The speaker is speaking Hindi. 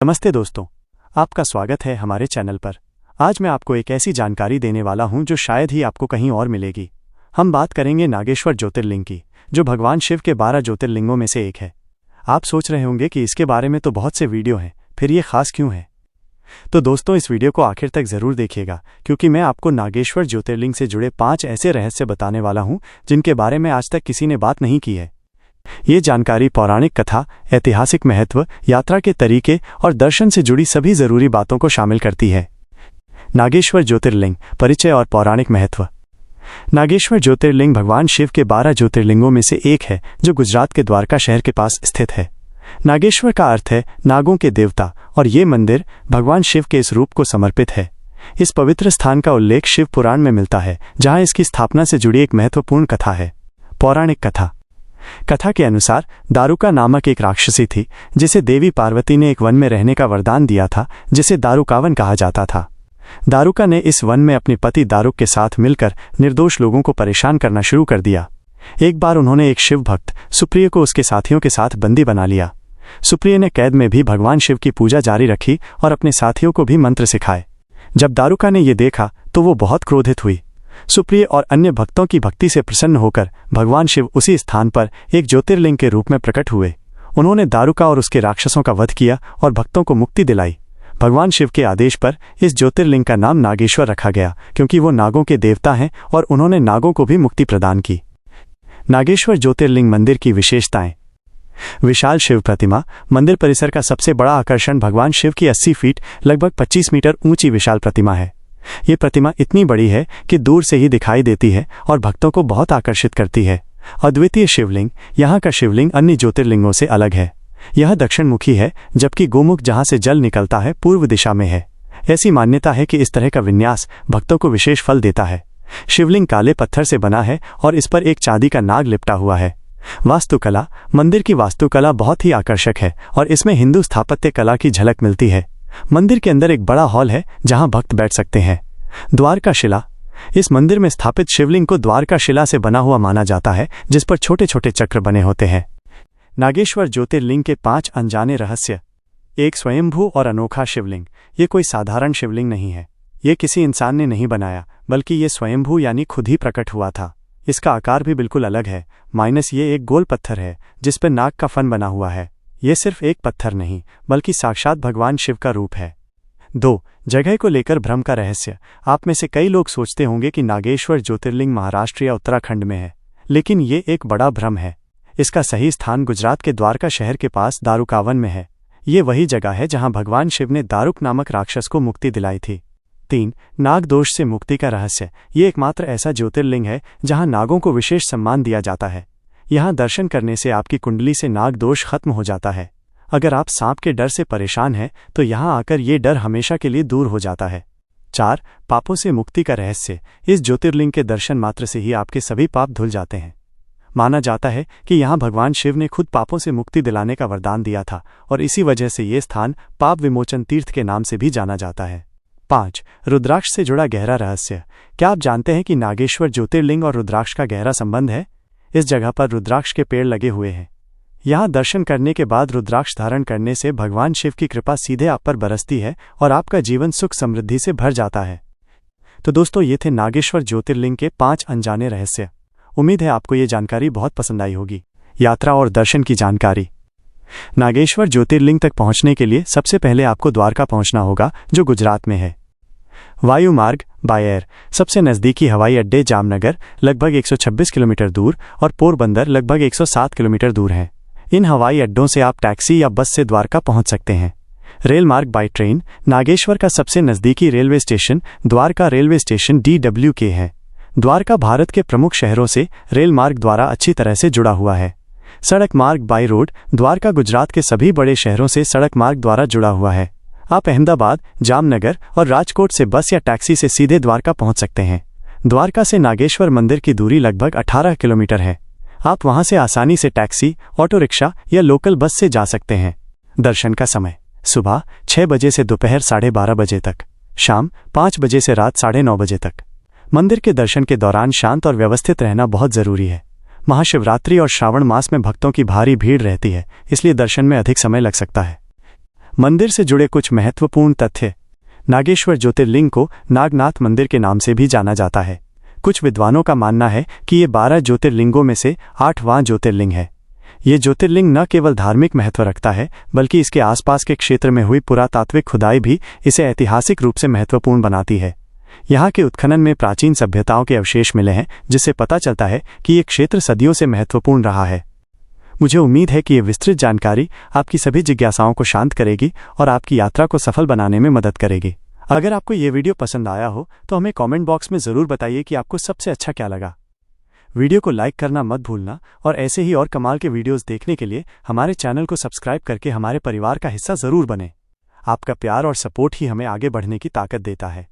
नमस्ते दोस्तों, आपका स्वागत है हमारे चैनल पर। आज मैं आपको एक ऐसी जानकारी देने वाला हूं जो शायद ही आपको कहीं और मिलेगी। हम बात करेंगे नागेश्वर ज्योतिर्लिंग की, जो भगवान शिव के 12 ज्योतिर्लिंगों में से एक है। आप सोच रहे होंगे कि इसके बारे में तो बहुत से वीडियो हैं, फिर ये खास क्यों है? तो दोस्तों, इस वीडियो को आखिर तक ज़रूर देखिएगा, क्योंकि मैं आपको नागेश्वर ज्योतिर्लिंग से जुड़े 5 ऐसे रहस्य बताने वाला हूं जिनके बारे में आज तक किसी ने बात नहीं की है। ये जानकारी पौराणिक कथा, ऐतिहासिक महत्व, यात्रा के तरीके और दर्शन से जुड़ी सभी जरूरी बातों को शामिल करती है। नागेश्वर ज्योतिर्लिंग, परिचय और पौराणिक महत्व। नागेश्वर ज्योतिर्लिंग भगवान शिव के 12 ज्योतिर्लिंगों में से एक है, जो गुजरात के द्वारका शहर के पास स्थित है। नागेश्वर का अर्थ है नागों के देवता, और ये मंदिर भगवान शिव के इस रूप को समर्पित है। इस पवित्र स्थान का उल्लेख शिव पुराण में मिलता है, जहां इसकी स्थापना से जुड़ी एक महत्वपूर्ण कथा है। पौराणिक कथा। कथा के अनुसार दारुका नामक एक राक्षसी थी, जिसे देवी पार्वती ने एक वन में रहने का वरदान दिया था, जिसे दारुकावन कहा जाता था। दारुका ने इस वन में अपने पति दारुक के साथ मिलकर निर्दोष लोगों को परेशान करना शुरू कर दिया। एक बार उन्होंने एक शिव भक्त सुप्रिय को उसके साथियों के साथ बंदी बना लिया। सुप्रिय ने कैद में भी भगवान शिव की पूजा जारी रखी और अपने साथियों को भी मंत्र सिखाए। जब दारुका ने ये देखा तो वो बहुत क्रोधित हुई। सुप्रिय और अन्य भक्तों की भक्ति से प्रसन्न होकर भगवान शिव उसी स्थान पर एक ज्योतिर्लिंग के रूप में प्रकट हुए। उन्होंने दारुका और उसके राक्षसों का वध किया और भक्तों को मुक्ति दिलाई। भगवान शिव के आदेश पर इस ज्योतिर्लिंग का नाम नागेश्वर रखा गया, क्योंकि वो नागों के देवता हैं और उन्होंने नागों को भी मुक्ति प्रदान की। नागेश्वर ज्योतिर्लिंग मंदिर की विशेषताएं। विशाल शिव प्रतिमा। मंदिर परिसर का सबसे बड़ा आकर्षण भगवान शिव की 80 फीट लगभग 25 मीटर ऊंची विशाल प्रतिमा है। ये प्रतिमा इतनी बड़ी है कि दूर से ही दिखाई देती है और भक्तों को बहुत आकर्षित करती है। अद्वितीय शिवलिंग। यहाँ का शिवलिंग अन्य ज्योतिर्लिंगों से अलग है। यह दक्षिणमुखी है, जबकि गोमुख जहाँ से जल निकलता है पूर्व दिशा में है। ऐसी मान्यता है कि इस तरह का विन्यास भक्तों को विशेष फल देता है। शिवलिंग काले पत्थर से बना है और इस पर एक चांदी का नाग लिपटा हुआ है। वास्तुकला। मंदिर की वास्तुकला बहुत ही आकर्षक है और इसमें हिंदू स्थापत्य कला की झलक मिलती है। मंदिर के अंदर एक बड़ा हॉल है जहां भक्त बैठ सकते हैं। द्वारका शिला। इस मंदिर में स्थापित शिवलिंग को द्वारका शिला से बना हुआ माना जाता है, जिस पर छोटे छोटे चक्र बने होते हैं। नागेश्वर ज्योतिर्लिंग के 5 अनजाने रहस्य। एक स्वयंभू और अनोखा शिवलिंग। ये कोई साधारण शिवलिंग नहीं है। ये किसी इंसान ने नहीं बनाया, बल्कि ये स्वयंभू यानी खुद ही प्रकट हुआ था। इसका आकार भी बिल्कुल अलग है। ये एक गोल पत्थर है जिस पर नाग का फन बना हुआ है। ये सिर्फ एक पत्थर नहीं, बल्कि साक्षात भगवान शिव का रूप है। 2. जगह को लेकर भ्रम का रहस्य। आप में से कई लोग सोचते होंगे कि नागेश्वर ज्योतिर्लिंग महाराष्ट्र या उत्तराखंड में है, लेकिन ये एक बड़ा भ्रम है। इसका सही स्थान गुजरात के द्वारका शहर के पास दारुकावन में है। ये वही जगह है जहां भगवान शिव ने दारुक नामक राक्षस को मुक्ति दिलाई थी। 3. नाग दोष से मुक्ति का रहस्य। ये एकमात्र ऐसा ज्योतिर्लिंग है जहां नागों को विशेष सम्मान दिया जाता है। यहाँ दर्शन करने से आपकी कुंडली से नाग दोष खत्म हो जाता है। अगर आप सांप के डर से परेशान हैं तो यहाँ आकर ये डर हमेशा के लिए दूर हो जाता है। 4. पापों से मुक्ति का रहस्य। इस ज्योतिर्लिंग के दर्शन मात्र से ही आपके सभी पाप धुल जाते हैं। माना जाता है कि यहाँ भगवान शिव ने खुद पापों से मुक्ति दिलाने का वरदान दिया था और इसी वजह से ये स्थान पाप विमोचन तीर्थ के नाम से भी जाना जाता है। 5. रुद्राक्ष से जुड़ा गहरा रहस्य। क्या आप जानते हैं कि नागेश्वर ज्योतिर्लिंग और रुद्राक्ष का गहरा संबंध है? इस जगह पर रुद्राक्ष के पेड़ लगे हुए हैं। यहाँ दर्शन करने के बाद रुद्राक्ष धारण करने से भगवान शिव की कृपा सीधे आप पर बरसती है और आपका जीवन सुख समृद्धि से भर जाता है। तो दोस्तों, ये थे नागेश्वर ज्योतिर्लिंग के 5 अनजाने रहस्य। उम्मीद है आपको ये जानकारी बहुत पसंद आई होगी। यात्रा और दर्शन की जानकारी। नागेश्वर ज्योतिर्लिंग तक पहुंचने के लिए सबसे पहले आपको द्वारका पहुंचना होगा, जो गुजरात में है। वायु मार्ग बाय एयर। सबसे नज़दीकी हवाई अड्डे जामनगर लगभग 126 किलोमीटर दूर और पोरबंदर लगभग 107 किलोमीटर दूर हैं। इन हवाई अड्डों से आप टैक्सी या बस से द्वारका पहुंच सकते हैं। रेल मार्ग बाय ट्रेन। नागेश्वर का सबसे नज़दीकी railway station Dwarka railway station DWK है। द्वारका भारत के प्रमुख शहरों से रेल मार्ग द्वारा अच्छी तरह से जुड़ा हुआ है। सड़क मार्ग बाय रोड। द्वारका गुजरात के सभी बड़े शहरों से सड़क मार्ग द्वारा जुड़ा हुआ है। आप अहमदाबाद, जामनगर और राजकोट से बस या टैक्सी से सीधे द्वारका पहुंच सकते हैं। द्वारका से नागेश्वर मंदिर की दूरी लगभग 18 किलोमीटर है। आप वहां से आसानी से टैक्सी, ऑटो रिक्शा या लोकल बस से जा सकते हैं। दर्शन का समय सुबह 6 बजे से दोपहर 12:30 बजे तक, शाम 5 बजे से रात 9:30 बजे तक। मंदिर के दर्शन के दौरान शांत और व्यवस्थित रहना बहुत जरूरी है। महाशिवरात्रि और श्रावण मास में भक्तों की भारी भीड़ रहती है, इसलिए दर्शन में अधिक समय लग सकता है। मंदिर से जुड़े कुछ महत्वपूर्ण तथ्य। नागेश्वर ज्योतिर्लिंग को नागनाथ मंदिर के नाम से भी जाना जाता है। कुछ विद्वानों का मानना है कि ये 12 ज्योतिर्लिंगों में से 8वां ज्योतिर्लिंग है। ये ज्योतिर्लिंग न केवल धार्मिक महत्व रखता है, बल्कि इसके आसपास के क्षेत्र में हुई पुरातात्विक खुदाई भी इसे ऐतिहासिक रूप से महत्वपूर्ण बनाती है। यहाँ के उत्खनन में प्राचीन सभ्यताओं के अवशेष मिले हैं, जिससे पता चलता है कि ये क्षेत्र सदियों से महत्वपूर्ण रहा है। मुझे उम्मीद है कि ये विस्तृत जानकारी आपकी सभी जिज्ञासाओं को शांत करेगी और आपकी यात्रा को सफल बनाने में मदद करेगी। अगर आपको ये वीडियो पसंद आया हो तो हमें कमेंट बॉक्स में ज़रूर बताइए कि आपको सबसे अच्छा क्या लगा। वीडियो को लाइक करना मत भूलना और ऐसे ही और कमाल के वीडियोस देखने के लिए हमारे चैनल को सब्सक्राइब करके हमारे परिवार का हिस्सा ज़रूर बने। आपका प्यार और सपोर्ट ही हमें आगे बढ़ने की ताकत देता है।